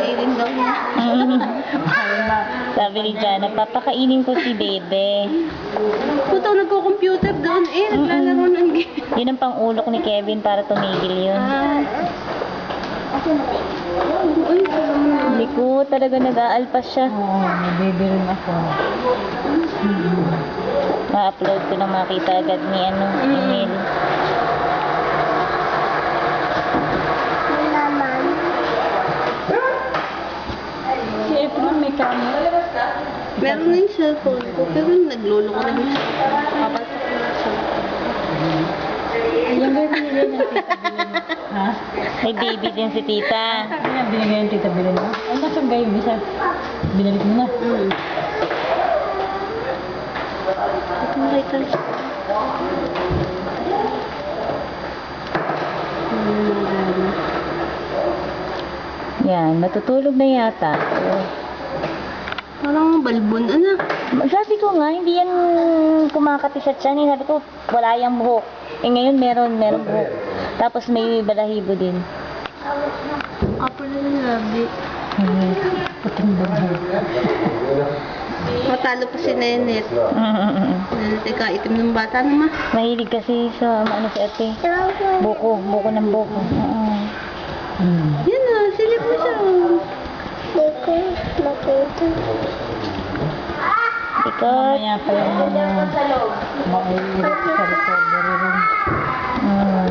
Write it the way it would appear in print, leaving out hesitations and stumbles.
kainin daw niya. Sabi ni Jana, papakainin ko si Bebe. Puto, nagko-computer doon eh. Naglalaro ng game. Yun ang pang-ulok ni Kevin para tumigil yun. Hindi ko talaga nag-aalpas siya. Oo, nabibi rin ako. Ma-upload ko nang makita agad ni email. Si Efron may camera. Meron na yung cellphone ko, pero naglolo ko rin siya. Papasok ko na siya. Ayan ba yung binigay ng tita Bilin? Ha? May baby din si tita. Ano yung binigay ng tita Bilin mo? Ay, nasaan kayo bisa? Binalik mo na. At makita siya. Yan, matutulog na yata. Parang balbon, anak. Sabi ko nga, hindi yan kumakati sa tiyan. Sabi ko, wala yung buhok. Eh ngayon, meron buhok. Tapos may balahibo din. Apo na yung labi. Puting bagay. Matalo pa si Nenet. Nenet, ikaw, itim ng bata naman. Mahilig kasi sa ano si ate. Buko ng buko. Yan na, silip mo siya. Ikot. Mamaya pa yung maiirap sa recovery room. Mm.